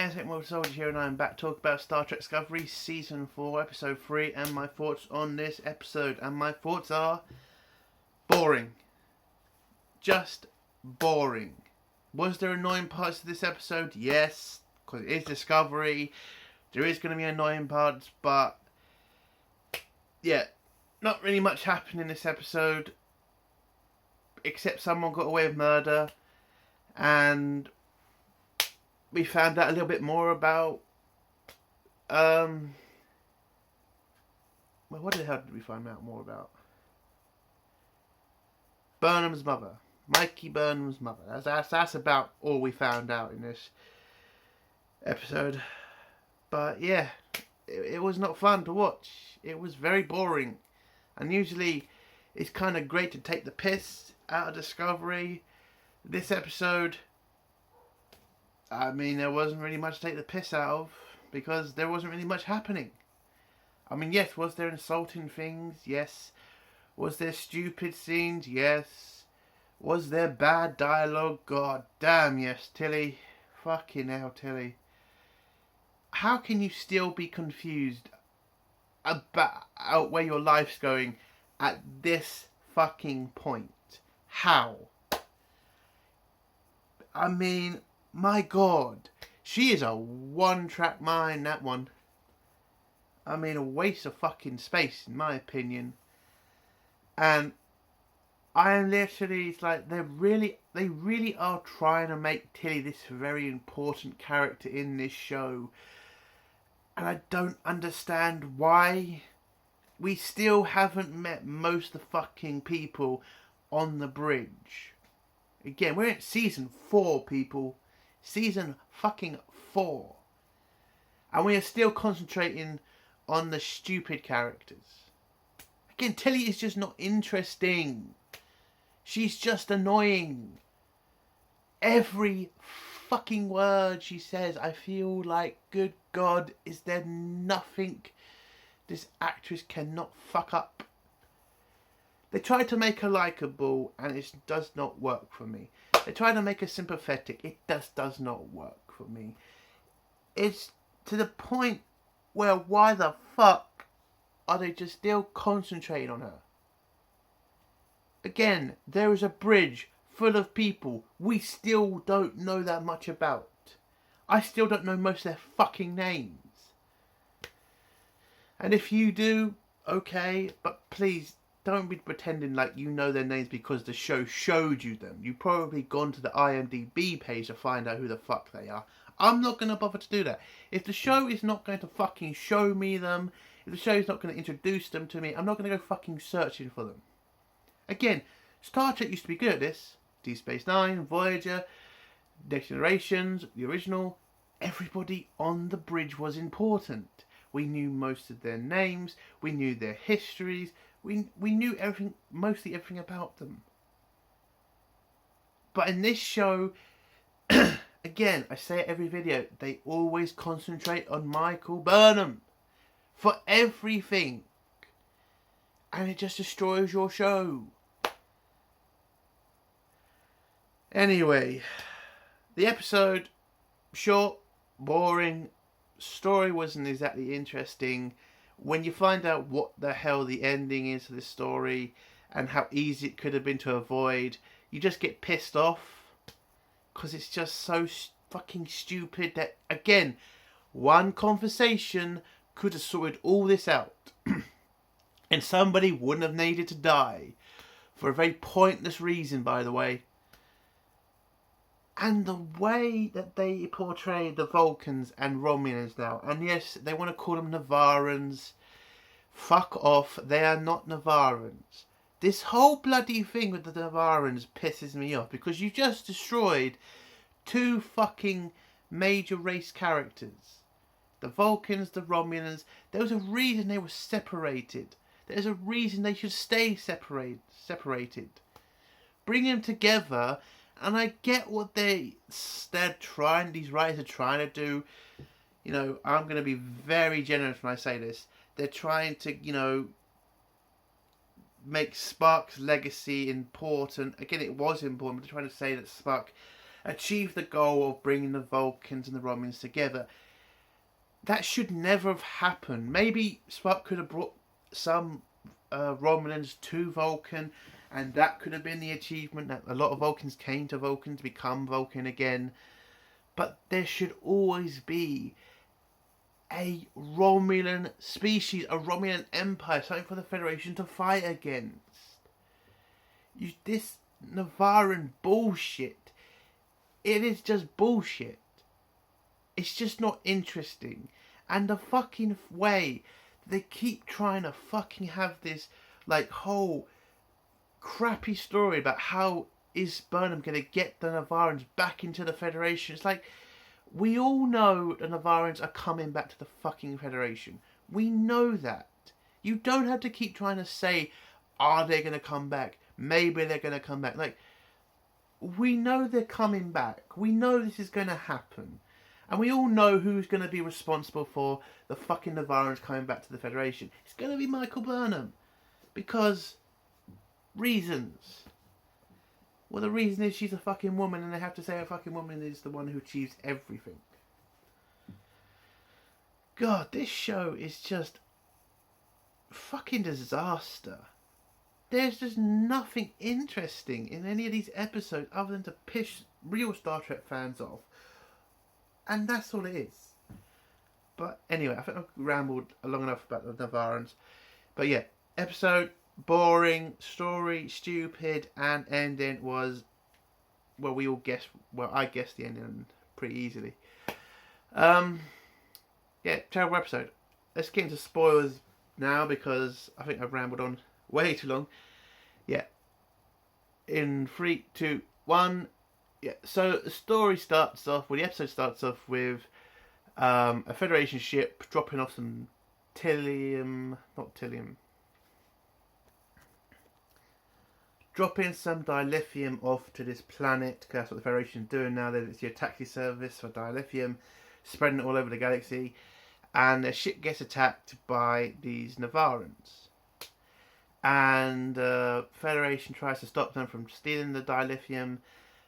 Airtech World Soldier here, and I'm back to talk about Star Trek Discovery Season 4, Episode 3, and my thoughts on this episode. And my thoughts are boring. Just boring. Was there annoying parts of this episode? Yes, because it is Discovery. There is going to be annoying parts, but yeah, not really much happened in this episode, except someone got away with murder, and we found out a little bit more about well, what the hell did we find out more about? Burnham's mother. Mikey Burnham's mother. That's about all we found out in this episode. But yeah, it was not fun to watch. It was very boring. And usually it's kind of great to take the piss out of Discovery. This episode, I mean, there wasn't really much to take the piss out of, because there wasn't really much happening. I mean, yes, was there insulting things? Yes. Was there stupid scenes? Yes. Was there bad dialogue? God damn, yes, Tilly. Fucking hell, Tilly. How can you still be confused about where your life's going at this fucking point? How? I mean, my God, she is a one-track mind, that one. I mean, a waste of fucking space, in my opinion. And I am literally, it's like, they really are trying to make Tilly this very important character in this show. And I don't understand why we still haven't met most of the fucking people on the bridge. Again, we're in season 4, people. Season fucking 4. And we are still concentrating on the stupid characters. Again, Tilly is just not interesting. She's just annoying. Every fucking word she says, I feel like, good God, is there nothing this actress cannot fuck up? They tried to make her likeable, and it does not work for me. They try to make her sympathetic. It just does not work for me. It's to the point where why the fuck are they just still concentrating on her? Again, there is a bridge full of people we still don't know that much about. I still don't know most of their fucking names. And if you do, okay, but please don't be pretending like you know their names because the show showed you them. You've probably gone to the IMDb page to find out who the fuck they are. I'm not going to bother to do that. If the show is not going to fucking show me them, if the show is not going to introduce them to me, I'm not going to go fucking searching for them. Again, Star Trek used to be good at this. Deep Space Nine, Voyager, Next Generations, the original. Everybody on the bridge was important. We knew most of their names. We knew their histories. We knew everything, mostly everything about them. But in this show, again, I say it every video, they always concentrate on Michael Burnham for everything. And it just destroys your show. Anyway, the episode, short, boring, story wasn't exactly interesting. When you find out what the hell the ending is to this story and how easy it could have been to avoid, you just get pissed off. Because it's just so fucking stupid that, again, one conversation could have sorted all this out. And somebody wouldn't have needed to die. For a very pointless reason, by the way. And the way that they portray the Vulcans and Romulans now. And yes, they want to call them Navarans. Fuck off. They are not Navarans. This whole bloody thing with the Navarans pisses me off. Because you just destroyed 2 fucking major race characters. The Vulcans, the Romulans. There was a reason they were separated. There's a reason they should stay separated. Bring them together. And I get what they're trying, these writers are trying to do. You know, I'm going to be very generous when I say this. They're trying to, you know, make Spock's legacy important. Again, it was important, but they're trying to say that Spock achieve the goal of bringing the Vulcans and the Romulans together. That should never have happened. Maybe Spock could have brought some Romulans to Vulcan, and that could have been the achievement, that a lot of Vulcans came to Vulcan to become Vulcan again. But there should always be a Romulan species, a Romulan empire, something for the Federation to fight against. This Navaran bullshit, it is just bullshit. It's just not interesting. And the fucking way they keep trying to fucking have this like whole crappy story about how is Burnham going to get the Navarans back into the Federation. It's like, we all know the Navarans are coming back to the fucking Federation. We know that. You don't have to keep trying to say, are they going to come back? Maybe they're going to come back. Like, we know they're coming back. We know this is going to happen. And we all know who's going to be responsible for the fucking Navarans coming back to the Federation. It's going to be Michael Burnham. Because reasons. Well, the reason is she's a fucking woman, and they have to say a fucking woman is the one who achieves everything. God, this show is just fucking disaster. There's just nothing interesting in any of these episodes other than to piss real Star Trek fans off. And that's all it is. But anyway, I think I've rambled long enough about the Navarans. But yeah, episode, boring, story, stupid, and ending was, well, we all guessed, well, I guessed the ending pretty easily. Yeah, terrible episode. Let's get into spoilers now because I think I've rambled on way too long. Yeah. In 3, 2, 1. Yeah, so the story starts off, well, the episode starts off with a Federation ship dropping off some dropping some dilithium off to this planet, because that's what the Federation is doing now. It's your taxi service for dilithium, spreading it all over the galaxy, and the ship gets attacked by these Navarans. And Federation tries to stop them from stealing the dilithium,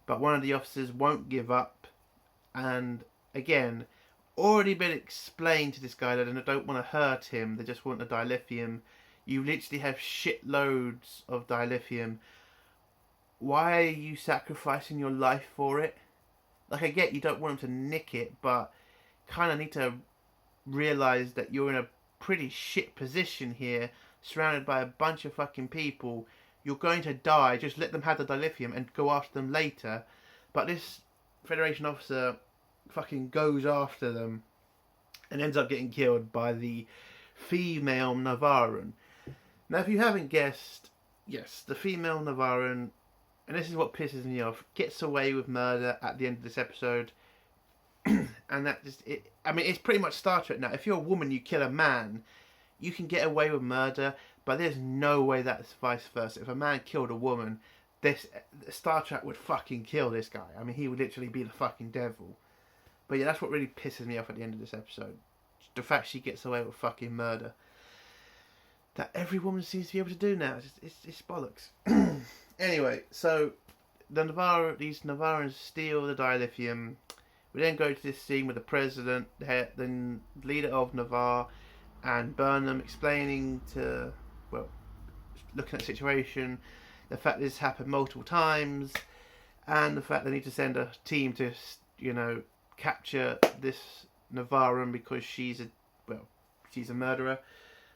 but one of the officers won't give up. And again, already been explained to this guy that they don't want to hurt him, they just want the dilithium. You literally have shitloads of dilithium. Why are you sacrificing your life for it? Like, I get you don't want them to nick it, but kind of need to realise that you're in a pretty shit position here, surrounded by a bunch of fucking people. You're going to die, just let them have the dilithium and go after them later. But this Federation officer fucking goes after them and ends up getting killed by the female Navaran. Now, if you haven't guessed, yes, the female Navaran, and this is what pisses me off, gets away with murder at the end of this episode. And that just, it's pretty much Star Trek now. If you're a woman, you kill a man, you can get away with murder, but there's no way that's vice versa. If a man killed a woman, this Star Trek would fucking kill this guy. I mean, he would literally be the fucking devil. But yeah, that's what really pisses me off at the end of this episode. The fact she gets away with fucking murder. That every woman seems to be able to do now. It's bollocks. Anyway, so these Navarans steal the dilithium. We then go to this scene with the president, the leader of Navarre, and Burnham explaining to, well, looking at the situation, the fact that this happened multiple times, and the fact they need to send a team to, capture this Navaran because she's a murderer.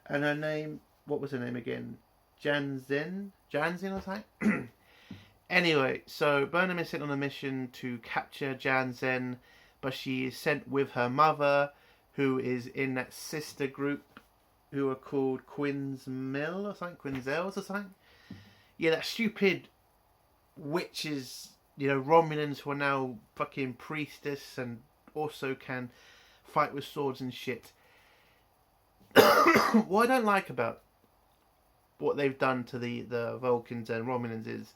And her name, what was her name again? Janzen or something? Anyway, so Burnham is sent on a mission to capture Janzen, but she is sent with her mother, who is in that sister group who are called Quinzel or something. Yeah, that stupid witches, Romulans who are now fucking priestess and also can fight with swords and shit. What I don't like about what they've done to the Vulcans and Romulans is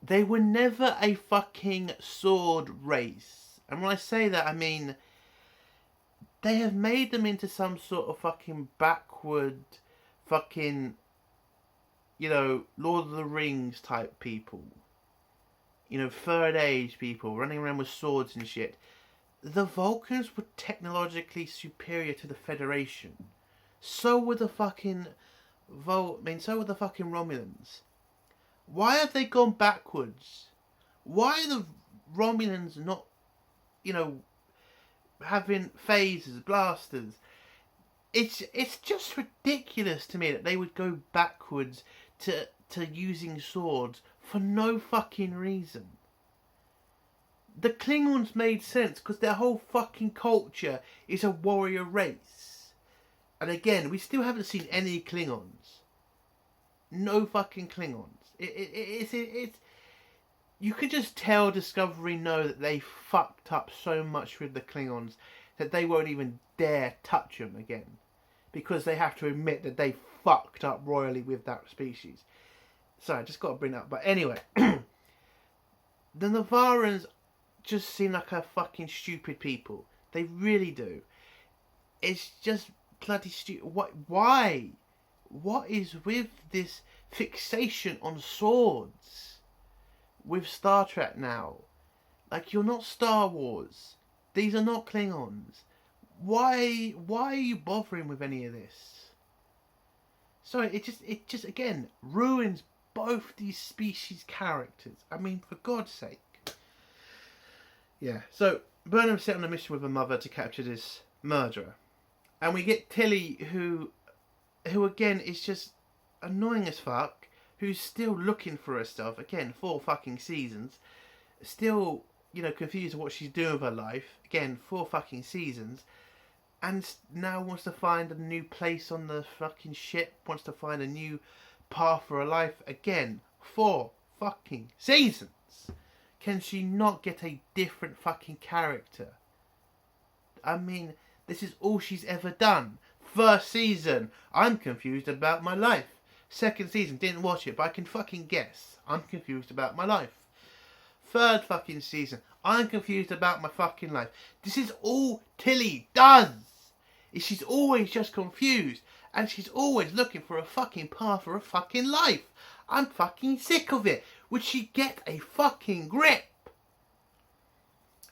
they were never a fucking sword race. And when I say that, I mean they have made them into some sort of fucking backward fucking, Lord of the Rings type people. third age people running around with swords and shit. The Vulcans were technologically superior to the Federation. So were the fucking so were the fucking Romulans. Why have they gone backwards? Why are the Romulans not, having phasers, blasters? It's just ridiculous to me that they would go backwards to using swords for no fucking reason. The Klingons made sense because their whole fucking culture is a warrior race. And again, we still haven't seen any Klingons. No fucking Klingons. It's you could just tell Discovery know that they fucked up so much with the Klingons that they won't even dare touch them again. Because they have to admit that they fucked up royally with that species. Sorry, I just got to bring that up. But anyway, the Navarans just seem like a fucking stupid people. They really do. It's just bloody stupid. Why? What is with this fixation on swords with Star Trek now? Like, you're not Star Wars. These are not Klingons. Why are you bothering with any of this? Sorry, it just again ruins both these species' characters. I mean, for God's sake. Yeah, so Burnham's set on a mission with her mother to capture this murderer. And we get Tilly, who again is just annoying as fuck, who's still looking for herself, again, 4 fucking seasons, still, confused with what she's doing with her life, again, 4 fucking seasons, and now wants to find a new place on the fucking ship, wants to find a new path for her life, again, 4 fucking seasons. Can she not get a different fucking character? I mean, this is all she's ever done. First season, I'm confused about my life. Second season, didn't watch it, but I can fucking guess. I'm confused about my life. Third fucking season, I'm confused about my fucking life. This is all Tilly does. She's always just confused. And she's always looking for a fucking path for her fucking life. I'm fucking sick of it. Would she get a fucking grip?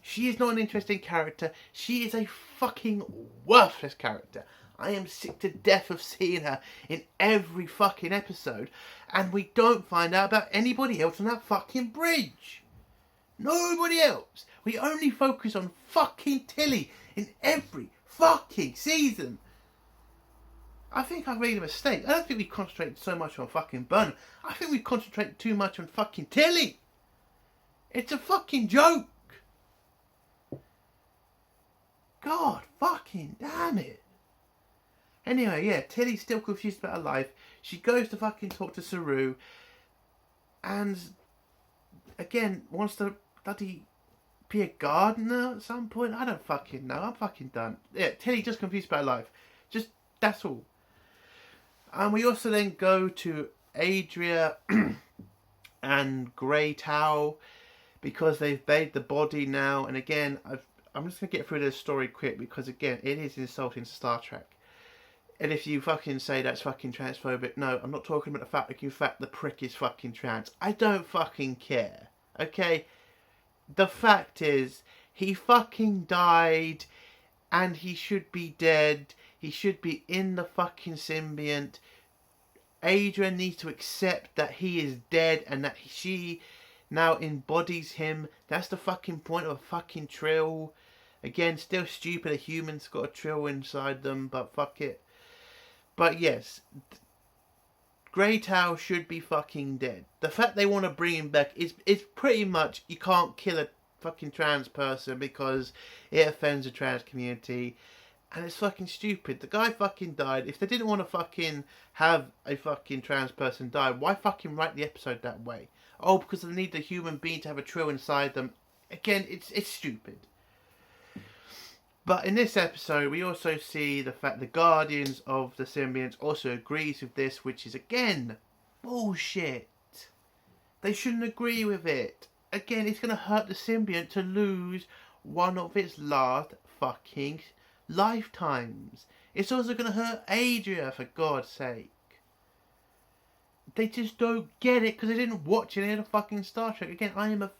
She is not an interesting character. She is a fucking worthless character. I am sick to death of seeing her in every fucking episode. And we don't find out about anybody else on that fucking bridge. Nobody else. We only focus on fucking Tilly in every fucking season. I think I've made a mistake. I don't think we concentrate so much on fucking Burnham. I think we concentrate too much on fucking Tilly. It's a fucking joke. God fucking damn it. Anyway, yeah, Tilly's still confused about her life. She goes to fucking talk to Saru. And again, wants to bloody be a gardener at some point. I don't fucking know. I'm fucking done. Yeah, Tilly just confused about her life. Just, that's all. And we also then go to Adria and Grey Tau because they've buried the body now. And again, I'm just going to get through this story quick because again, it is insulting to Star Trek. And if you fucking say that's fucking transphobic, no, I'm not talking about the fact that in fact the prick is fucking trans. I don't fucking care. Okay? The fact is, he fucking died and he should be dead. He should be in the fucking symbiont. Adrian needs to accept that he is dead and that she now embodies him. That's the fucking point of a fucking Trill. Again, still stupid. A human's got a Trill inside them, but fuck it. But yes, Grey Tau should be fucking dead. The fact they want to bring him back is pretty much you can't kill a fucking trans person because it offends the trans community. And it's fucking stupid. The guy fucking died. If they didn't want to fucking have a fucking trans person die, why fucking write the episode that way? Oh, because they need the human being to have a Trill inside them. Again, it's stupid. But in this episode, we also see the fact the Guardians of the Symbionts also agrees with this, which is, again, bullshit. They shouldn't agree with it. Again, it's going to hurt the Symbiont to lose one of its last fucking lifetimes. It's also going to hurt Adria, for God's sake. They just don't get it because they didn't watch any of the fucking Star Trek. Again, I am a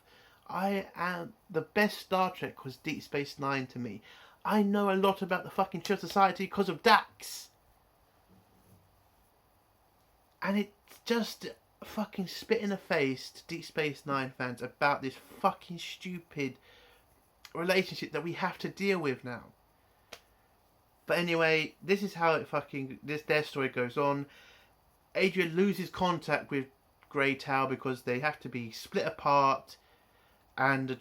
The best Star Trek was Deep Space Nine to me. I know a lot about the fucking Chill Society because of Dax. And it's just fucking spit in the face to Deep Space Nine fans about this fucking stupid relationship that we have to deal with now. But anyway, this is how their story goes on. Adrian loses contact with Grey Tau because they have to be split apart, and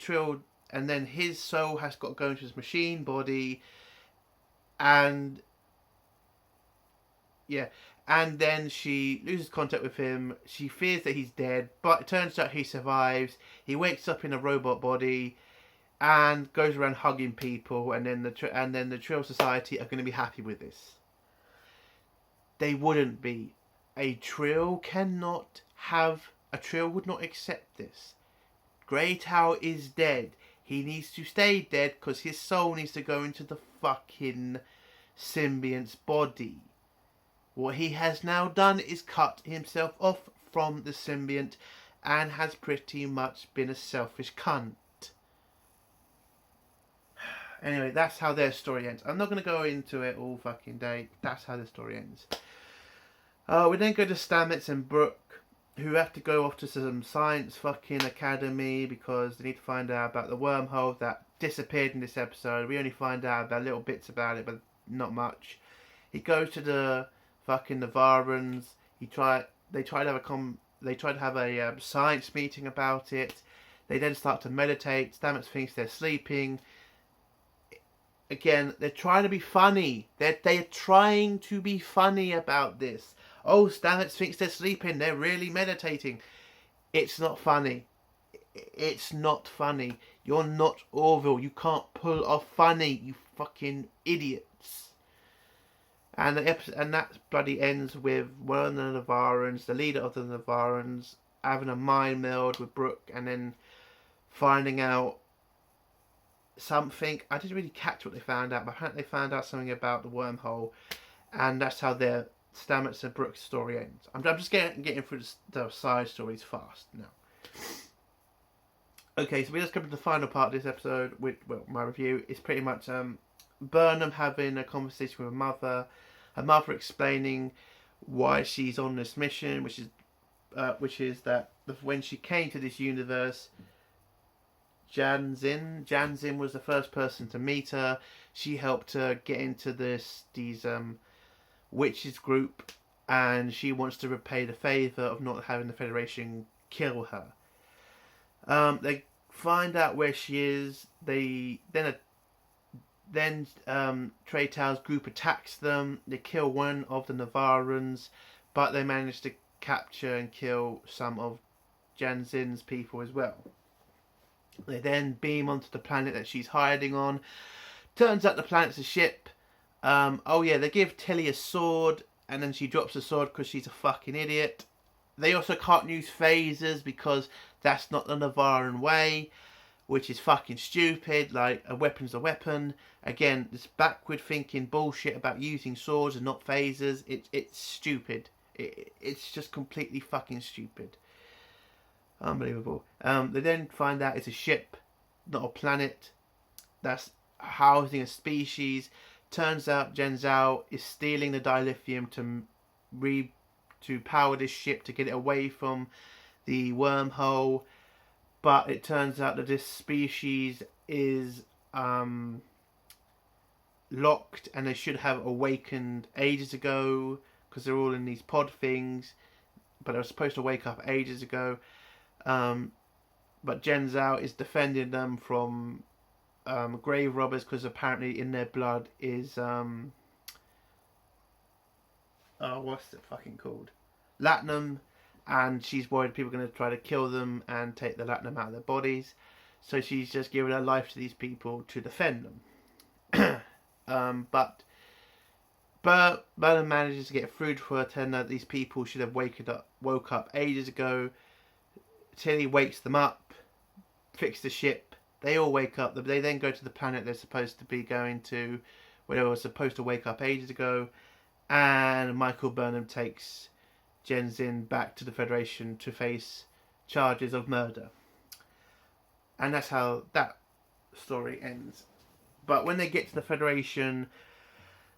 then his soul has got to go into his machine body, and then she loses contact with him. She fears that he's dead, but it turns out he survives. He wakes up in a robot body and goes around hugging people, and then the Trill Society are going to be happy with this. They wouldn't be. A Trill would not accept this. Grey Tau is dead. He needs to stay dead because his soul needs to go into the fucking symbiont's body. What he has now done is cut himself off from the symbiont and has pretty much been a selfish cunt. Anyway, that's how their story ends. I'm not going to go into it all fucking day. That's how the story ends. We then go to Stamets and Brooke, who have to go off to some science fucking academy because they need to find out about the wormhole that disappeared in this episode. We only find out about little bits about it, but not much. He goes to the fucking Navarans. They try to have a science meeting about it. They then start to meditate. Stamets thinks they're sleeping. Again, they're trying to be funny. They're trying to be funny about this. Oh, Stamets thinks they're sleeping. They're really meditating. It's not funny. It's not funny. You're not Orville. You can't pull off funny, you fucking idiots. And that bloody ends with one of the Navarans, the leader of the Navarans, having a mind meld with Brooke, and then finding out something. I didn't really catch what they found out, but apparently they found out something about the wormhole, and that's how their Stamets and Brooke's story ends. I'm just getting through the side stories fast now. Okay, so we just come to the final part of this episode. My review is pretty much Burnham having a conversation with her mother explaining why she's on this mission, which is that when she came to this universe, Janzin was the first person to meet her. She helped her get into these witches group, and she wants to repay the favour of not having the Federation kill her. They find out where she is. Then Trey Tau's group attacks them. They kill one of the Navarans, but they manage to capture and kill some of Janzin's people as well. They then beam onto the planet that she's hiding on. Turns out the planet's a ship. They give Tilly a sword, and then she drops the sword because she's a fucking idiot. They also can't use phasers because that's not the Navaran way, which is fucking stupid. Like, a weapon's a weapon. Again, this backward thinking bullshit about using swords and not phasers. It's stupid. It's just completely fucking stupid. Unbelievable. They then find out it's a ship, not a planet, that's housing a species. Turns out Jen Zhao is stealing the dilithium to power this ship to get it away from the wormhole. But it turns out that this species is locked, and they should have awakened ages ago because they're all in these pod things. But they were supposed to wake up ages ago. But Jen Zhao is defending them from grave robbers because apparently in their blood is what's it fucking called? Latinum, and she's worried people are going to try to kill them and take the latinum out of their bodies. So she's just giving her life to these people to defend them. But Burnham manages to get through to her, telling her that these people should have woke up ages ago. Tilly wakes them up, fix the ship. They all wake up. They then go to the planet they're supposed to be going to, where they were supposed to wake up ages ago. And Michael Burnham takes Jen Zin back to the Federation to face charges of murder. And that's how that story ends. But when they get to the Federation,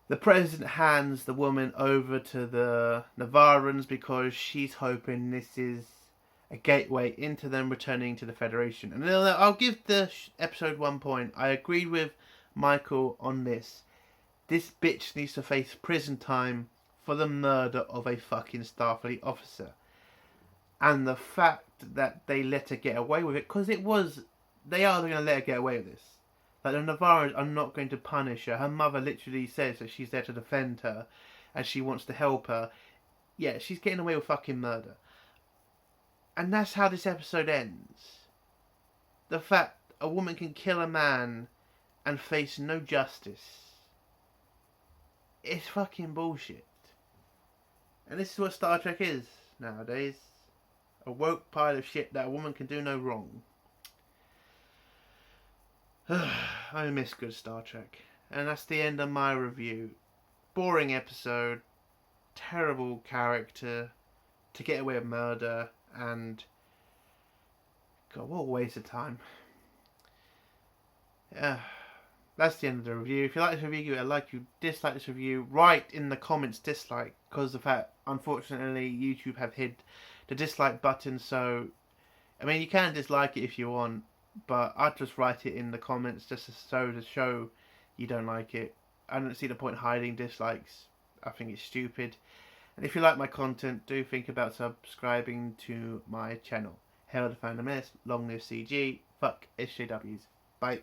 the president hands the woman over to the Navarans because she's hoping this is a gateway into them returning to the Federation. And I'll give the episode 1 point. I agree with Michael on this. This bitch needs to face prison time for the murder of a fucking Starfleet officer. And the fact that they let her get away with it, because they are going to let her get away with this. Like, the Navarans are not going to punish her. Her mother literally says that she's there to defend her and she wants to help her. Yeah, she's getting away with fucking murder. And that's how this episode ends. The fact a woman can kill a man and face no justice. It's fucking bullshit. And this is what Star Trek is nowadays. A woke pile of shit that a woman can do no wrong. I miss good Star Trek. And that's the end of my review. Boring episode. Terrible character. To get away with murder. And God, what a waste of time. Yeah, that's the end of the review. If you like this review, if you dislike this review, write in the comments dislike, because of that, unfortunately, YouTube have hid the dislike button. So, I mean, you can dislike it if you want, but I'd just write it in the comments just to show you don't like it. I don't see the point hiding dislikes. I think it's stupid. And if you like my content, do think about subscribing to my channel. Hail the Phantom Menace, long live CG, fuck SJWs. Bye.